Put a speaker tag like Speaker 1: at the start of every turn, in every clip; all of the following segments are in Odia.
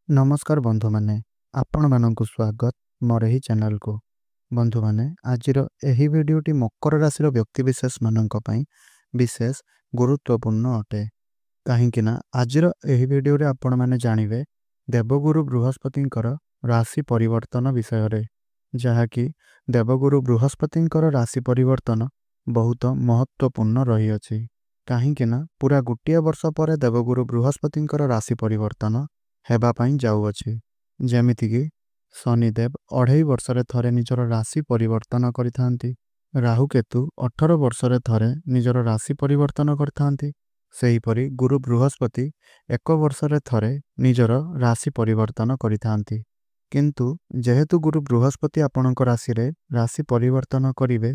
Speaker 1: नमस्कार बंधु माने आपण मानक स्वागत मोर ही चैनल को। बंधु माने आजिर एही वीडियोटी मकर राशि व्यक्ति विशेष मानक पई विशेष गुरुत्वपूर्ण अटे। कहीं आजिर एही वीडियो रे आपण माने जानिबे देवगुरु बृहस्पतिंकर राशि परिवर्तन विषय रे, जहा कि देवगुरु बृहस्पतिंकर राशि परिवर्तन बहुत महत्वपूर्ण रही अछि। कहीं पूरा गोटे वर्ष पर देवगुरु बृहस्पतिंकर राशि परिवर्तन हेबा पई जाउअछि। जेमिति कि शनिदेव 2.5 वर्षरे थरे निजर राशि परिवर्तन करिथांती, राहु केतु 18 वर्षरे थरे निजर राशि परिवर्तन करथांती। सेहीपरि गुरु बृहस्पति 1 वर्षरे थरे निजर राशि परिवर्तन करिथांती। किंतु जेहेतु गुरु बृहस्पति आपणक राशि रे राशि परिवर्तन करिवे,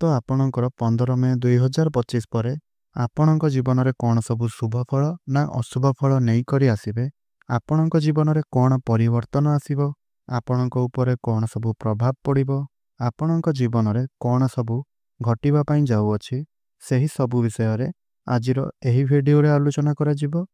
Speaker 1: तो आपणकर 15 मे 2025 परे आपणक जीवन रे कोन सबु शुभ फल ना अशुभ फल नहीं करी आसीबे, आपणक जीवन रे कोन परिवर्तन आसीबो, आपणक ऊपर कोन सबु प्रभाव पड़िबो, आपणक जीवन रे कोन सबु घटिबा पई जाउअछि, सेही सबु विषय रे आजिर एही वीडियो रे आलोचना करा जिवो।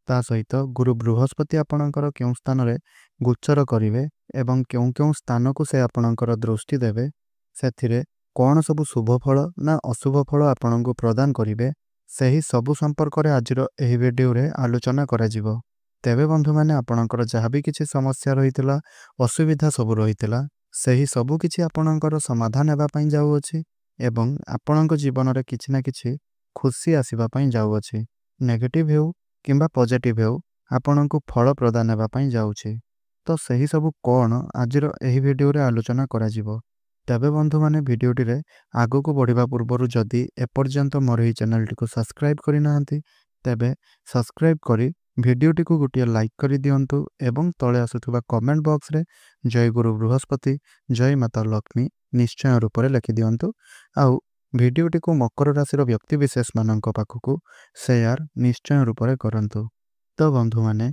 Speaker 1: ता सहित गुरु बृहस्पति आपणकर केउ स्थान रे गोचर करिवे एवं केउ केउ स्थान को से आपणकर दृष्टि देवे, सेथिरे कोन सबु शुभ फल ना अशुभ फल आपणको प्रदान करिवे, सेही सबु संपर्क रे आजिर एही वीडियो रे आलोचना करा जिवो। तेबे बंधु माने आपणकर जहाँ भी किछि समस्या रहितला, असुविधा सबु रहितला, सेही सबु किछि आपणकर समाधान हेबा पई जाउअछि एवं आपणक जीवन रे किछि ना किछि खुशी आसीबा पई जाउअछि। नेगेटिव हेउ किंबा पॉजिटिव हेउ आपणको फल प्रदान हेबा पई जाउछि। तो सेही सबु कोन आजिर एही वीडियो रे आलोचना करा जिवो। तबे बंधु माने वीडियोटी रे आगो को बढ़िबा पूर्वरु जदि एपर्यंत मोर ही चैनल टी को सब्सक्राइब करि नाहंती, तेबे सब्सक्राइब करी वीडियोटी को गोटे लाइक करि दियंतु एवं तळे आसुथुबा कमेंट बॉक्स रे जय गुरु बृहस्पति, जय माता लक्ष्मी निश्चय रूप रे लिखि दियंतु। आउ वीडियोटी को मकर राशि व्यक्ति विशेष मानक पाखकु शेयर निश्चय रूप रे करंतु। तो बंधु माने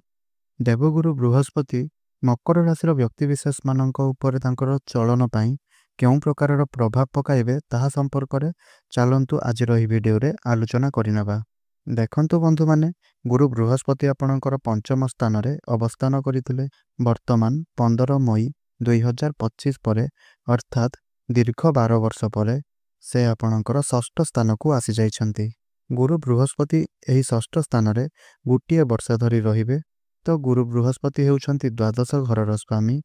Speaker 1: देवगुरु बृहस्पति मकर राशि व्यक्ति विशेष मानक ऊपर तांकर चलन पई केउ प्रकार प्रभाव पकाइबे ताहा संपर्क रे चलंतु आजिर एही वीडियो रे आलोचना करिनबा। देखंतु बंधु माने गुरु बृहस्पति आपणकर पंचम स्थान रे अवस्थान करिथिले। वर्तमान 15 मई 2025 परे अर्थात दीर्घ 12 वर्ष परे से आपणकर षष्ठ स्थान को आसी जाइछंती। गुरु बृहस्पति एही षष्ठ स्थान रे गोटे वर्ष धरी रहिबे। तो गुरु बृहस्पति हेउछंती द्वादश घरर स्वामी,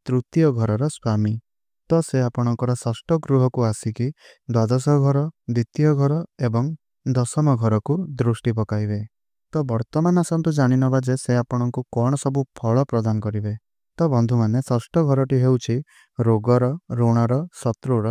Speaker 1: तृतीय घरर स्वामी। तो से आपणकर षष्ठ गृह को आसिकी द्वादश घर, द्वितीय घर एवं दशम घर को दृष्टि पकाइबे। तो वर्तमान आसंतु जानि नबा जे से आपणको कोन सबु फल प्रदान करिवे। तो बंधु माने षष्ठ घरटी हेउछि रोगर, ऋणर, शत्रुर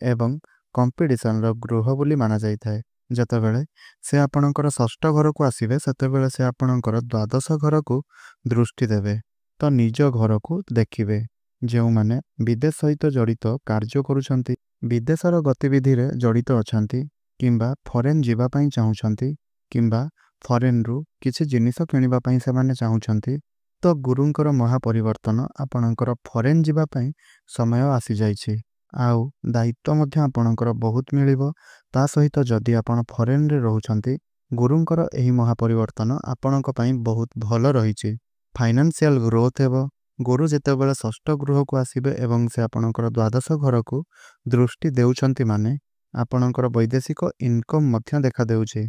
Speaker 1: एवं कंपिटिशन र गृह बोली माना जाइथाय। जतबेले से आपणकर षष्ठ घर को आसीबे, सेतबेले से आपणकर द्वादश घर को दृष्टि देवे। तो निज घर को देखिबे। जेउ माने विदेश सहित जड़ित कार्य करूछंती, विदेशर गतिविधि रे जड़ित अछंती, किंबा फॉरेन जीवा पई चाहुछंती, किंबा फॉरेन रु किछि जिनिस किनिबा पई से माने चाहुछंती, तो गुरुंकर महापरिवर्तन आपणकर फॉरेन जीवा पई समय आसी जाइछि। आउ दायित्व मध्य आपणकर बहुत मिलिबो। ता सहित जदि आपण फॉरेन रे रहुछंती, गुरुंकर एही महापरिवर्तन आपणक पई बहुत भल रहिछि। फाइनेंशियल ग्रोथ हेबो। गुरु जेतेबेले षष्ठ गृह को आसीबे एवं से आपणकर द्वादश घर को दृष्टि देउछंती माने आपणकर वैदेशिक इनकम मध्य देखा देउछि।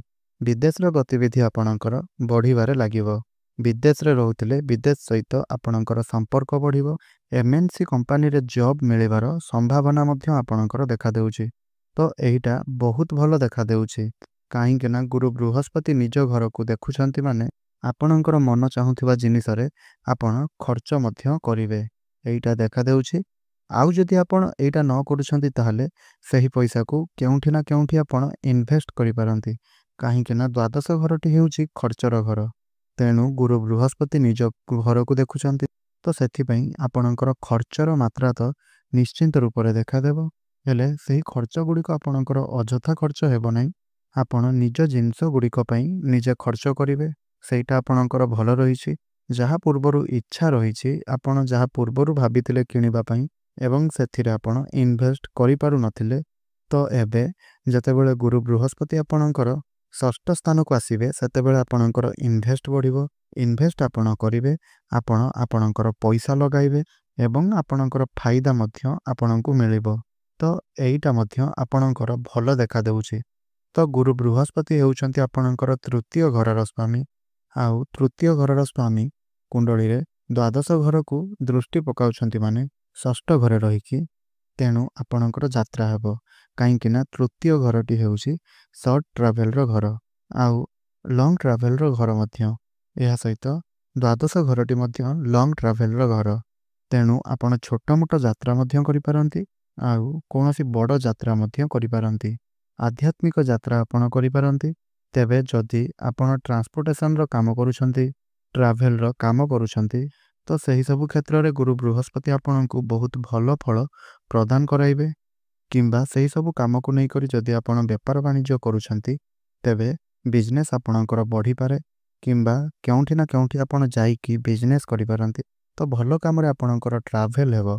Speaker 1: विदेश रो गतिविधि आपणकर बढ़िबारे लागिबो। विदेश रे रहुतिले विदेश सहित आपणकर संपर्क बढ़िबो। एमएनसी कंपनी रे जॉब मिलिबार संभावना मध्य आपणकर देखा देउछि। तो एहिटा बहुत भलो देखा देउछि। काहे कि ना गुरु बृहस्पति निज घर को देखुछंती माने आपणकर मन चाहुथिबा जिनिस रे आपण खर्च मध्य करिवे, एहिटा देखा देउछि। आउ जदि आपण एटा न करूछंती, ताहले सही पैसा को केउठी ना केउठी आपण इन्वेस्ट करि पारंती। काहे कि ना द्वादश घरटी हेउछि खर्चर घर। तेनु गुरु बृहस्पति निज घर को देखुछंती, तो सेथि पई आपणकर खर्चर मात्रा तो निश्चिंत रूप रे देखा देबो। हेले सही खर्च गुडी को आपणकर अजथा खर्च हेबो नै। आपण निज जिंस गुडी को पई निजे खर्च करिवे, सेटा आपणकर भल रहिछि। जहा पूर्वरु इच्छा रहिछि, आपण जहा पूर्वरु भाबितिले किनिबा पई एवं सेथिरे आपण इन्वेस्ट करि पारु नथिले, तो एबे जतेबेले गुरु बृहस्पति आपणकर षष्ठ स्थान को आसीबे, सेतेबेले आपणकर इन्वेस्ट बढ़िबो ଇନଭେଷ୍ଟ ଆପଣ କରିବେ, ଆପଣ ଆପଣଙ୍କର ପଇସା ଲଗାଇବେ ଏବଂ ଆପଣଙ୍କର ଫାଇଦା ମଧ୍ୟ ଆପଣଙ୍କୁ ମିଳିବ। ତ ଏଇଟା ମଧ୍ୟ ଆପଣଙ୍କର ଭଲ ଦେଖାଦେଉଛି। ତ ଗୁରୁ ବୃହସ୍ପତି ହେଉଛନ୍ତି ଆପଣଙ୍କର ତୃତୀୟ ଘରର ସ୍ୱାମୀ। ଆଉ ତୃତୀୟ ଘରର ସ୍ୱାମୀ କୁଣ୍ଡଳୀରେ ଦ୍ୱାଦଶ ଘରକୁ ଦୃଷ୍ଟି ପକାଉଛନ୍ତି ମାନେ ଷଷ୍ଠ ଘରେ ରହିକି। ତେଣୁ ଆପଣଙ୍କର ଯାତ୍ରା ହେବ, କାହିଁକିନା ତୃତୀୟ ଘରଟି ହେଉଛି ସର୍ଟ ଟ୍ରାଭେଲର ଘର ଆଉ ଲଙ୍ଗ ଟ୍ରାଭେଲର ଘର ମଧ୍ୟ। ଏହା ସହିତ ଦ୍ୱାଦଶ ଘରଟି ମଧ୍ୟ ଲଙ୍ଗ ଟ୍ରାଭେଲର ଘର। ତେଣୁ ଆପଣ ଛୋଟ ମୋଟ ଯାତ୍ରା ମଧ୍ୟ କରିପାରନ୍ତି ଆଉ କୌଣସି ବଡ଼ ଯାତ୍ରା ମଧ୍ୟ କରିପାରନ୍ତି। ଆଧ୍ୟାତ୍ମିକ ଯାତ୍ରା ଆପଣ କରିପାରନ୍ତି। ତେବେ ଯଦି ଆପଣ ଟ୍ରାନ୍ସପୋର୍ଟେସନର କାମ କରୁଛନ୍ତି, ଟ୍ରାଭେଲର କାମ କରୁଛନ୍ତି, ତ ସେହିସବୁ କ୍ଷେତ୍ରରେ ଗୁରୁ ବୃହସ୍ପତି ଆପଣଙ୍କୁ ବହୁତ ଭଲ ଫଳ ପ୍ରଦାନ କରାଇବେ। କିମ୍ବା ସେହିସବୁ କାମକୁ ନେଇକରି ଯଦି ଆପଣ ବେପାର ବାଣିଜ୍ୟ କରୁଛନ୍ତି, ତେବେ ବିଜନେସ୍ ଆପଣଙ୍କର ବଢ଼ିପାରେ କିମ୍ବା କେଉଁଠି ନା କେଉଁଠି ଆପଣ ଯାଇକି ବିଜନେସ୍ କରିପାରନ୍ତି। ତ ଭଲ କାମରେ ଆପଣଙ୍କର ଟ୍ରାଭେଲ୍ ହେବ,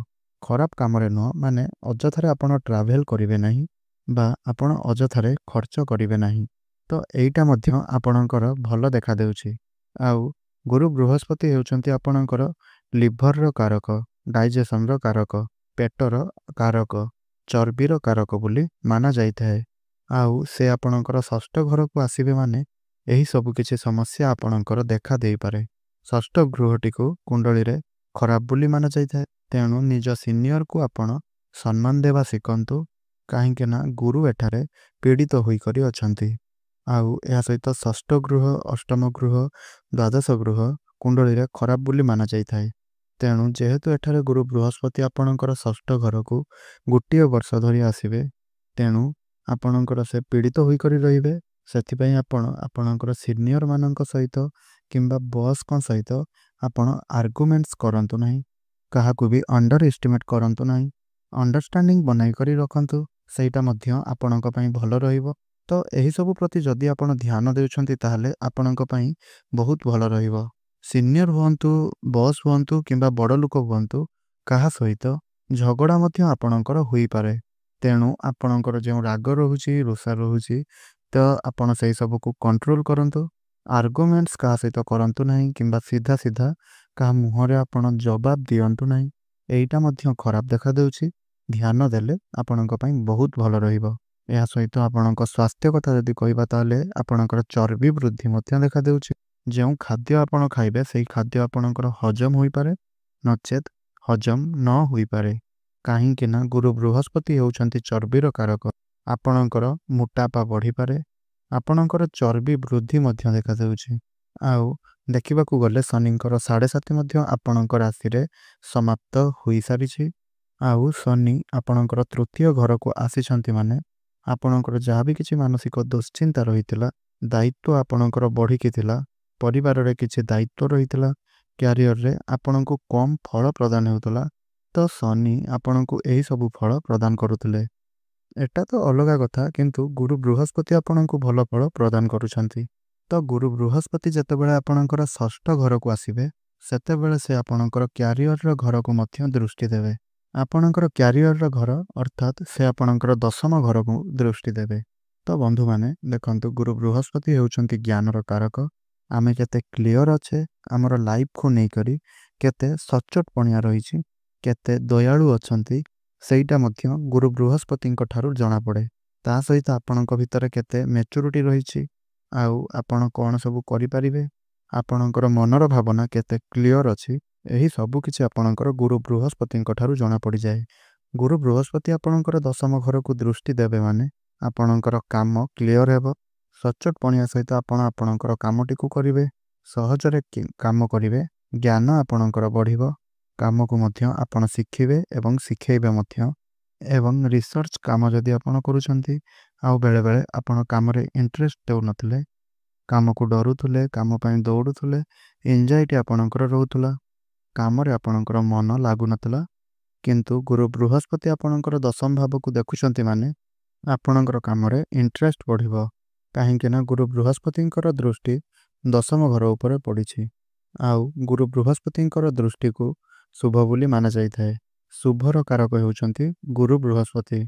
Speaker 1: ଖରାପ କାମରେ ନୁହଁ। ମାନେ ଅଯଥାରେ ଆପଣ ଟ୍ରାଭେଲ୍ କରିବେ ନାହିଁ ବା ଆପଣ ଅଯଥାରେ ଖର୍ଚ୍ଚ କରିବେ ନାହିଁ। ତ ଏଇଟା ମଧ୍ୟ ଆପଣଙ୍କର ଭଲ ଦେଖାଦେଉଛି। ଆଉ ଗୁରୁ ବୃହସ୍ପତି ହେଉଛନ୍ତି ଆପଣଙ୍କର ଲିଭରର କାରକ, ଡାଇଜେସନର କାରକ, ପେଟର କାରକ, ଚର୍ବିର କାରକ ବୋଲି ମାନା ଯାଇଥାଏ। ଆଉ ସେ ଆପଣଙ୍କର ଷଷ୍ଠ ଘରକୁ ଆସିବେ ମାନେ ଏହି ସବୁ କିଛି ସମସ୍ୟା ଆପଣଙ୍କର ଦେଖା ଦେଇପାରେ। ଷଷ୍ଠ ଗୃହଟିକୁ କୁଣ୍ଡଳୀରେ ଖରାପ ବୋଲି ମାନା ଯାଇଥାଏ। ତେଣୁ ନିଜ ସିନିୟରକୁ ଆପଣ ସମ୍ମାନ ଦେବା ଶିଖନ୍ତୁ, କାହିଁକି ନା ଗୁରୁ ଏଠାରେ ପୀଡ଼ିତ ହୋଇକରି ଅଛନ୍ତି। ଆଉ ଏହା ସହିତ ଷଷ୍ଠ ଗୃହ, ଅଷ୍ଟମ ଗୃହ, ଦ୍ୱାଦଶ ଗୃହ କୁଣ୍ଡଳୀରେ ଖରାପ ବୋଲି ମାନା ଯାଇଥାଏ। ତେଣୁ ଯେହେତୁ ଏଠାରେ ଗୁରୁ ବୃହସ୍ପତି ଆପଣଙ୍କର ଷଷ୍ଠ ଘରକୁ ଗୋଟିଏ ବର୍ଷ ଧରି ଆସିବେ, ତେଣୁ ଆପଣଙ୍କର ସେ ପୀଡ଼ିତ ହୋଇକରି ରହିବେ। ସେଥିପାଇଁ ଆପଣ ଆପଣଙ୍କର ସିନିୟରମାନଙ୍କ ସହିତ କିମ୍ବା ବସ୍ଙ୍କ ସହିତ ଆପଣ ଆର୍ଗୁମେଣ୍ଟସ୍ କରନ୍ତୁ ନାହିଁ, କାହାକୁ ବି ଅଣ୍ଡର ଏଷ୍ଟିମେଟ୍ କରନ୍ତୁ ନାହିଁ। ଅଣ୍ଡରଷ୍ଟାଣ୍ଡିଂ ବନାଇକରି ରଖନ୍ତୁ, ସେଇଟା ମଧ୍ୟ ଆପଣଙ୍କ ପାଇଁ ଭଲ ରହିବ। ତ ଏହିସବୁ ପ୍ରତି ଯଦି ଆପଣ ଧ୍ୟାନ ଦେଉଛନ୍ତି, ତାହେଲେ ଆପଣଙ୍କ ପାଇଁ ବହୁତ ଭଲ ରହିବ। ସିନିୟର ହୁଅନ୍ତୁ, ବସ୍ ହୁଅନ୍ତୁ କିମ୍ବା ବଡ଼ ଲୋକ ହୁଅନ୍ତୁ, କାହା ସହିତ ଝଗଡ଼ା ମଧ୍ୟ ଆପଣଙ୍କର ହୋଇପାରେ। ତେଣୁ ଆପଣଙ୍କର ଯେଉଁ ରାଗ ରହୁଛି, ରୁଷା ରହୁଛି, ତ ଆପଣ ସେହି ସବୁକୁ କଣ୍ଟ୍ରୋଲ କରନ୍ତୁ। ଆର୍ଗୁମେଣ୍ଟସ୍ କାହା ସହିତ କରନ୍ତୁ ନାହିଁ କିମ୍ବା ସିଧା ସିଧା କାହା ମୁହଁରେ ଆପଣ ଜବାବ ଦିଅନ୍ତୁ ନାହିଁ। ଏଇଟା ମଧ୍ୟ ଖରାପ ଦେଖାଦେଉଛି। ଧ୍ୟାନ ଦେଲେ ଆପଣଙ୍କ ପାଇଁ ବହୁତ ଭଲ ରହିବ। ଏହା ସହିତ ଆପଣଙ୍କ ସ୍ୱାସ୍ଥ୍ୟ କଥା ଯଦି କହିବା, ତାହେଲେ ଆପଣଙ୍କର ଚର୍ବି ବୃଦ୍ଧି ମଧ୍ୟ ଦେଖାଦେଉଛି। ଯେଉଁ ଖାଦ୍ୟ ଆପଣ ଖାଇବେ ସେହି ଖାଦ୍ୟ ଆପଣଙ୍କର ହଜମ ହୋଇପାରେ, ନଚେତ୍ ହଜମ ନ ହୋଇପାରେ। କାହିଁକି ନା ଗୁରୁ ବୃହସ୍ପତି ହେଉଛନ୍ତି ଚର୍ବିର କାରକ। ଆପଣଙ୍କର ମୋଟାପା ବଢ଼ିପାରେ, ଆପଣଙ୍କର ଚର୍ବି ବୃଦ୍ଧି ମଧ୍ୟ ଦେଖାଯାଉଛି। ଆଉ ଦେଖିବାକୁ ଗଲେ ଶନିଙ୍କର 7.5 ମଧ୍ୟ ଆପଣଙ୍କ ରାଶିରେ ସମାପ୍ତ ହୋଇସାରିଛି। ଆଉ ଶନି ଆପଣଙ୍କର ତୃତୀୟ ଘରକୁ ଆସିଛନ୍ତି ମାନେ ଆପଣଙ୍କର ଯାହା ବି କିଛି ମାନସିକ ଦୁଶ୍ଚିନ୍ତା ରହିଥିଲା, ଦାୟିତ୍ୱ ଆପଣଙ୍କର ବଢ଼ିକି ଥିଲା, ପରିବାରରେ କିଛି ଦାୟିତ୍ୱ ରହିଥିଲା, କ୍ୟାରିୟରରେ ଆପଣଙ୍କୁ କମ୍ ଫଳ ପ୍ରଦାନ ହେଉଥିଲା, ତ ଶନି ଆପଣଙ୍କୁ ଏହି ସବୁ ଫଳ ପ୍ରଦାନ କରୁଥିଲେ। ଏଟା ତ ଅଲଗା କଥା, କିନ୍ତୁ ଗୁରୁ ବୃହସ୍ପତି ଆପଣଙ୍କୁ ଭଲ ଫଳ ପ୍ରଦାନ କରୁଛନ୍ତି। ତ ଗୁରୁ ବୃହସ୍ପତି ଯେତେବେଳେ ଆପଣଙ୍କର ଷଷ୍ଠ ଘରକୁ ଆସିବେ, ସେତେବେଳେ ସେ ଆପଣଙ୍କର କ୍ୟାରିୟରର ଘରକୁ ମଧ୍ୟ ଦୃଷ୍ଟି ଦେବେ। ଆପଣଙ୍କର କ୍ୟାରିୟରର ଘର ଅର୍ଥାତ୍ ସେ ଆପଣଙ୍କର ଦଶମ ଘରକୁ ଦୃଷ୍ଟି ଦେବେ। ତ ବନ୍ଧୁମାନେ ଦେଖନ୍ତୁ, ଗୁରୁ ବୃହସ୍ପତି ହେଉଛନ୍ତି ଜ୍ଞାନର କାରକ। ଆମେ କେତେ କ୍ଲିଅର ଅଛେ, ଆମର ଲାଇଫକୁ ନେଇକରି କେତେ ସଚ୍ଚୋଟପଣିଆ ରହିଛି, କେତେ ଦୟାଳୁ ଅଛନ୍ତି, ସେଇଟା ମଧ୍ୟ ଗୁରୁ ବୃହସ୍ପତିଙ୍କ ଠାରୁ ଜଣାପଡ଼େ। ତା ସହିତ ଆପଣଙ୍କ ଭିତରେ କେତେ ମ୍ୟାଚୁରିଟି ରହିଛି, ଆଉ ଆପଣ କ'ଣ ସବୁ କରିପାରିବେ, ଆପଣଙ୍କର ମନର ଭାବନା କେତେ କ୍ଲିଅର ଅଛି, ଏହି ସବୁ କିଛି ଆପଣଙ୍କର ଗୁରୁ ବୃହସ୍ପତିଙ୍କ ଠାରୁ ଜଣାପଡ଼ିଯାଏ। ଗୁରୁ ବୃହସ୍ପତି ଆପଣଙ୍କର ଦଶମ ଘରକୁ ଦୃଷ୍ଟି ଦେବେ ମାନେ ଆପଣଙ୍କର କାମ କ୍ଲିଅର ହେବ। ସଚ୍ଚୋଟପଣିଆ ସହିତ ଆପଣ ଆପଣଙ୍କର କାମଟିକୁ କରିବେ, ସହଜରେ କାମ କରିବେ, ଜ୍ଞାନ ଆପଣଙ୍କର ବଢ଼ିବ, କାମକୁ ମଧ୍ୟ ଆପଣ ଶିଖିବେ ଏବଂ ଶିଖେଇବେ ମଧ୍ୟ। ଏବଂ ରିସର୍ଚ୍ଚ କାମ ଯଦି ଆପଣ କରୁଛନ୍ତି, ଆଉ ବେଳେବେଳେ ଆପଣ କାମରେ ଇଣ୍ଟରେଷ୍ଟ ଦେଉନଥିଲେ, କାମକୁ ଡରୁଥିଲେ, କାମ ପାଇଁ ଦୌଡ଼ୁଥିଲେ, ଏନ୍ଜାଇଟି ଆପଣଙ୍କର ରହୁଥିଲା, କାମରେ ଆପଣଙ୍କର ମନ ଲାଗୁନଥିଲା, କିନ୍ତୁ ଗୁରୁ ବୃହସ୍ପତି ଆପଣଙ୍କର ଦଶମ ଭାବକୁ ଦେଖୁଛନ୍ତି ମାନେ ଆପଣଙ୍କର କାମରେ ଇଣ୍ଟରେଷ୍ଟ ବଢ଼ିବ। କାହିଁକି ନା ଗୁରୁ ବୃହସ୍ପତିଙ୍କର ଦୃଷ୍ଟି ଦଶମ ଘର ଉପରେ ପଡ଼ିଛି। ଆଉ ଗୁରୁ ବୃହସ୍ପତିଙ୍କର ଦୃଷ୍ଟିକୁ ଶୁଭ ବୋଲି ମାନାଯାଇଥାଏ। ଶୁଭର କାରକ ହେଉଛନ୍ତି ଗୁରୁ ବୃହସ୍ପତି।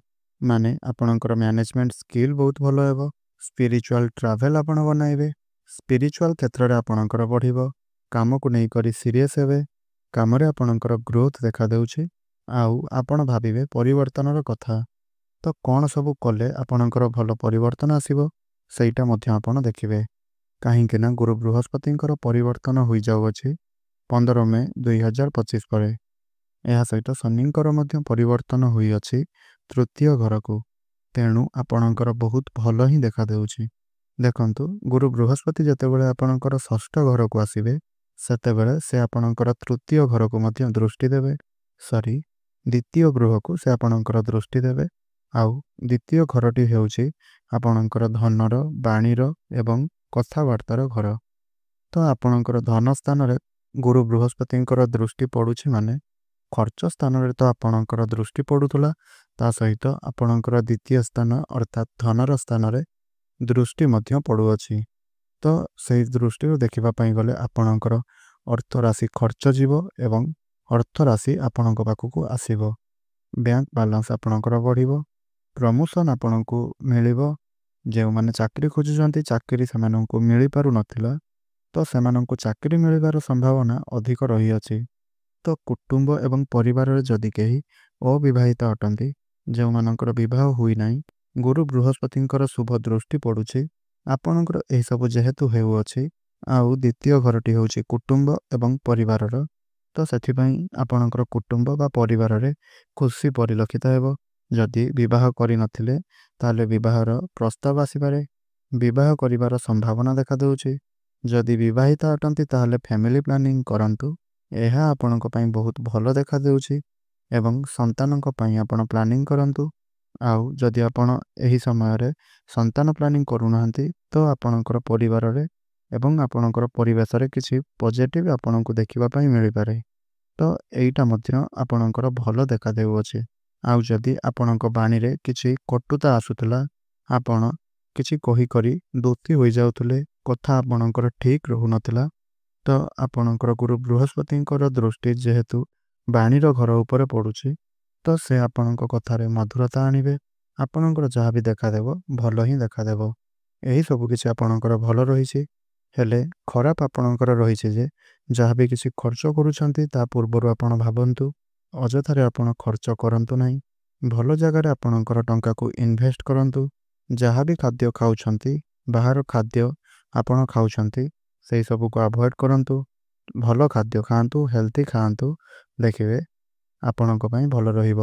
Speaker 1: ମାନେ ଆପଣଙ୍କର ମ୍ୟାନେଜମେଣ୍ଟ ସ୍କିଲ୍ ବହୁତ ଭଲ ହେବ, ସ୍ପିରିଚୁଆଲ୍ ଟ୍ରାଭେଲ୍ ଆପଣ ବନାଇବେ, ସ୍ପିରିଚୁଆଲ୍ କ୍ଷେତ୍ରରେ ଆପଣଙ୍କର ବଢ଼ିବ, କାମକୁ ନେଇକରି ସିରିୟସ୍ ହେବେ, କାମରେ ଆପଣଙ୍କର ଗ୍ରୋଥ୍ ଦେଖାଦେଉଛି। ଆଉ ଆପଣ ଭାବିବେ ପରିବର୍ତ୍ତନର କଥା। ତ କ'ଣ ସବୁ କଲେ ଆପଣଙ୍କର ଭଲ ପରିବର୍ତ୍ତନ ଆସିବ ସେଇଟା ମଧ୍ୟ ଆପଣ ଦେଖିବେ। କାହିଁକି ନା ଗୁରୁ ବୃହସ୍ପତିଙ୍କର ପରିବର୍ତ୍ତନ ହୋଇଯାଉଅଛି 15 ମେ 2025 ପରେ। ଏହା ସହିତ ଶନିଙ୍କର ମଧ୍ୟ ପରିବର୍ତ୍ତନ ହୋଇଅଛି ତୃତୀୟ ଘରକୁ। ତେଣୁ ଆପଣଙ୍କର ବହୁତ ଭଲ ହିଁ ଦେଖାଦେଉଛି। ଦେଖନ୍ତୁ, ଗୁରୁ ବୃହସ୍ପତି ଯେତେବେଳେ ଆପଣଙ୍କର ଷଷ୍ଠ ଘରକୁ ଆସିବେ ସେତେବେଳେ ସେ ଆପଣଙ୍କର ତୃତୀୟ ଘରକୁ ମଧ୍ୟ ଦୃଷ୍ଟି ଦେବେ। ଦ୍ୱିତୀୟ ଗୃହକୁ ସେ ଆପଣଙ୍କର ଦୃଷ୍ଟି ଦେବେ। ଆଉ ଦ୍ୱିତୀୟ ଘରଟି ହେଉଛି ଆପଣଙ୍କର ଧନର, ବାଣୀର ଏବଂ କଥାବାର୍ତ୍ତାର ଘର। ତ ଆପଣଙ୍କର ଧନ ସ୍ଥାନରେ ଗୁରୁ ବୃହସ୍ପତିଙ୍କର ଦୃଷ୍ଟି ପଡ଼ୁଛି ମାନେ ଖର୍ଚ୍ଚ ସ୍ଥାନରେ ତ ଆପଣଙ୍କର ଦୃଷ୍ଟି ପଡ଼ୁଥିଲା, ତା ସହିତ ଆପଣଙ୍କର ଦ୍ୱିତୀୟ ସ୍ଥାନ ଅର୍ଥାତ୍ ଧନର ସ୍ଥାନରେ ଦୃଷ୍ଟି ମଧ୍ୟ ପଡ଼ୁଅଛି। ତ ସେହି ଦୃଷ୍ଟିରୁ ଦେଖିବା ପାଇଁ ଗଲେ ଆପଣଙ୍କର ଅର୍ଥ ରାଶି ଖର୍ଚ୍ଚ ଯିବ ଏବଂ ଅର୍ଥ ରାଶି ଆପଣଙ୍କ ପାଖକୁ ଆସିବ। ବ୍ୟାଙ୍କ ବାଲାନ୍ସ ଆପଣଙ୍କର ବଢ଼ିବ, ପ୍ରମୋସନ୍ ଆପଣଙ୍କୁ ମିଳିବ। ଯେଉଁମାନେ ଚାକିରି ଖୋଜୁଛନ୍ତି ଚାକିରି ସେମାନଙ୍କୁ ମିଳିପାରୁନଥିଲା ତ ସେମାନଙ୍କୁ ଚାକିରି ମିଳିବାର ସମ୍ଭାବନା ଅଧିକ ରହିଅଛି। ତ କୁଟୁମ୍ବ ଏବଂ ପରିବାରରେ ଯଦି କେହି ଅବିବାହିତ ଅଟନ୍ତି, ଯେଉଁମାନଙ୍କର ବିବାହ ହୋଇନାହିଁ, ଗୁରୁ ବୃହସ୍ପତିଙ୍କର ଶୁଭ ଦୃଷ୍ଟି ପଡ଼ୁଛି। ଆପଣଙ୍କର ଏହିସବୁ ଯେହେତୁ ହେଉଅଛି, ଆଉ ଦ୍ୱିତୀୟ ଘରଟି ହେଉଛି କୁଟୁମ୍ବ ଏବଂ ପରିବାରର, ତ ସେଥିପାଇଁ ଆପଣଙ୍କର କୁଟୁମ୍ବ ବା ପରିବାରରେ ଖୁସି ପରିଲକ୍ଷିତ ହେବ। ଯଦି ବିବାହ କରିନଥିଲେ ତାହେଲେ ବିବାହର ପ୍ରସ୍ତାବ ଆସିପାରେ, ବିବାହ କରିବାର ସମ୍ଭାବନା ଦେଖାଦେଉଛି। ଯଦି ବିବାହିତ ଅଟନ୍ତି ତାହେଲେ ଫ୍ୟାମିଲି ପ୍ଲାନିଂ କରନ୍ତୁ, ଏହା ଆପଣଙ୍କ ପାଇଁ ବହୁତ ଭଲ ଦେଖାଦେଉଛି। ଏବଂ ସନ୍ତାନଙ୍କ ପାଇଁ ଆପଣ ପ୍ଲାନିଂ କରନ୍ତୁ। ଆଉ ଯଦି ଆପଣ ଏହି ସମୟରେ ସନ୍ତାନ ପ୍ଲାନିଂ କରୁନାହାନ୍ତି ତ ଆପଣଙ୍କର ପରିବାରରେ ଏବଂ ଆପଣଙ୍କର ପରିବେଶରେ କିଛି ପଜିଟିଭ୍ ଆପଣଙ୍କୁ ଦେଖିବା ପାଇଁ ମିଳିପାରେ। ତ ଏଇଟା ମଧ୍ୟ ଆପଣଙ୍କର ଭଲ ଦେଖାଦେଉଅଛି। ଆଉ ଯଦି ଆପଣଙ୍କ ବାଣୀରେ କିଛି କଟୁତା ଆସୁଥିଲା, ଆପଣ କିଛି କହି ଦୋଷୀ ହୋଇଯାଉଥିଲେ, କଥା ଆପଣଙ୍କର ଠିକ୍ ରହୁନଥିଲା, ତ ଆପଣଙ୍କର ଗୁରୁ ବୃହସ୍ପତିଙ୍କର ଦୃଷ୍ଟି ଯେହେତୁ ବାଣୀର ଘର ଉପରେ ପଡ଼ୁଛି, ତ ସେ ଆପଣଙ୍କ କଥାରେ ମଧୁରତା ଆଣିବେ। ଆପଣଙ୍କର ଯାହା ବି ଦେଖାଦେବ ଭଲ ହିଁ ଦେଖାଦେବ। ଏହିସବୁ କିଛି ଆପଣଙ୍କର ଭଲ ରହିଛି। ହେଲେ ଖରାପ ଆପଣଙ୍କର ରହିଛି ଯେ ଯାହା ବି କିଛି ଖର୍ଚ୍ଚ କରୁଛନ୍ତି ତା ପୂର୍ବରୁ ଆପଣ ଭାବନ୍ତୁ। ଅଯଥାରେ ଆପଣ ଖର୍ଚ୍ଚ କରନ୍ତୁ ନାହିଁ। ଭଲ ଜାଗାରେ ଆପଣଙ୍କର ଟଙ୍କାକୁ ଇନଭେଷ୍ଟ କରନ୍ତୁ। ଯାହା ବି ଖାଦ୍ୟ ଖାଉଛନ୍ତି, ବାହାର ଖାଦ୍ୟ ଆପଣ ଖାଉଛନ୍ତି, ସେହି ସବୁକୁ ଆଭଏଡ଼୍ କରନ୍ତୁ। ଭଲ ଖାଦ୍ୟ ଖାଆନ୍ତୁ, ହେଲ୍ଦି ଖାଆନ୍ତୁ, ଦେଖିବେ ଆପଣଙ୍କ ପାଇଁ ଭଲ ରହିବ।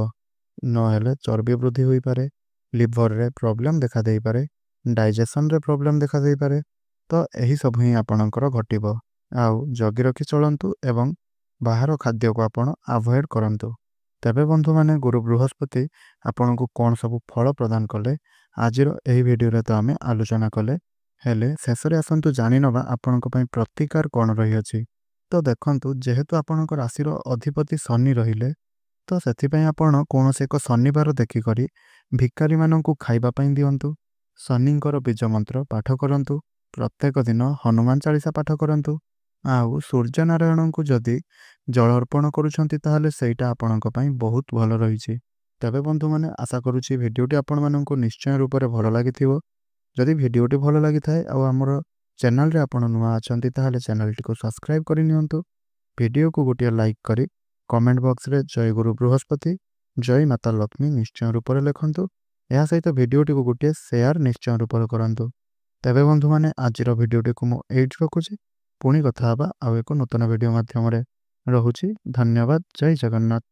Speaker 1: ନହେଲେ ଚର୍ବି ବୃଦ୍ଧି ହୋଇପାରେ, ଲିଭରରେ ପ୍ରୋବ୍ଲେମ୍ ଦେଖାଦେଇପାରେ, ଡାଇଜେସନରେ ପ୍ରୋବ୍ଲେମ୍ ଦେଖାଦେଇପାରେ। ତ ଏହିସବୁ ହିଁ ଆପଣଙ୍କର ଘଟିବ। ଆଉ ଜଗି ରଖି ଚଳନ୍ତୁ ଏବଂ ବାହାର ଖାଦ୍ୟକୁ ଆପଣ ଆଭଏଡ଼୍ କରନ୍ତୁ। ତେବେ ବନ୍ଧୁମାନେ, ଗୁରୁ ବୃହସ୍ପତି ଆପଣଙ୍କୁ କ'ଣ ସବୁ ଫଳ ପ୍ରଦାନ କଲେ ଆଜିର ଏହି ଭିଡ଼ିଓରେ ତ ଆମେ ଆଲୋଚନା କଲେ। ହେଲେ ଶେଷରେ ଆସନ୍ତୁ ଜାଣିନେବା ଆପଣଙ୍କ ପାଇଁ ପ୍ରତିକାର କ'ଣ ରହିଅଛି। ତ ଦେଖନ୍ତୁ, ଯେହେତୁ ଆପଣଙ୍କ ରାଶିର ଅଧିପତି ଶନି ରହିଲେ, ତ ସେଥିପାଇଁ ଆପଣ କୌଣସି ଏକ ଶନିବାର ଦେଖିକରି ଭିକାରୀମାନଙ୍କୁ ଖାଇବା ପାଇଁ ଦିଅନ୍ତୁ। ଶନିଙ୍କର ବୀଜ ମନ୍ତ୍ର ପାଠ କରନ୍ତୁ। ପ୍ରତ୍ୟେକ ଦିନ ହନୁମାନ ଚାଳିଶା ପାଠ କରନ୍ତୁ। ଆଉ ସୂର୍ଯ୍ୟନାରାୟଣଙ୍କୁ ଯଦି ଜଳ ଅର୍ପଣ କରୁଛନ୍ତି ତାହେଲେ ସେଇଟା ଆପଣଙ୍କ ପାଇଁ ବହୁତ ଭଲ ରହିଛି। ତେବେ ବନ୍ଧୁମାନେ, ଆଶା କରୁଛି ଭିଡ଼ିଓଟି ଆପଣମାନଙ୍କୁ ନିଶ୍ଚୟ ରୂପରେ ଭଲ ଲାଗିଥିବ। ଯଦି ଭିଡ଼ିଓଟି ଭଲ ଲାଗିଥାଏ ଆଉ ଆମର ଚ୍ୟାନେଲରେ ଆପଣ ନୂଆ ଅଛନ୍ତି ତାହେଲେ ଚ୍ୟାନେଲଟିକୁ ସବସ୍କ୍ରାଇବ୍ କରିନିଅନ୍ତୁ। ଭିଡ଼ିଓକୁ ଗୋଟିଏ ଲାଇକ୍ କରି କମେଣ୍ଟ ବକ୍ସରେ ଜୟ ଗୁରୁ ବୃହସ୍ପତି, ଜୟ ମାତା ଲକ୍ଷ୍ମୀ ନିଶ୍ଚୟ ରୂପରେ ଲେଖନ୍ତୁ। ଏହା ସହିତ ଭିଡ଼ିଓଟିକୁ ଗୋଟିଏ ସେୟାର ନିଶ୍ଚୟ ରୂପରେ କରନ୍ତୁ। ତେବେ ବନ୍ଧୁମାନେ, ଆଜିର ଭିଡ଼ିଓଟିକୁ ମୁଁ ଏଇଠି ରଖୁଛି। ପୁଣି କଥା ହେବା ଆଉ ଏକ ନୂତନ ଭିଡ଼ିଓ ମାଧ୍ୟମରେ। ରହୁଛି। ଧନ୍ୟବାଦ। ଜୟ ଜଗନ୍ନାଥ।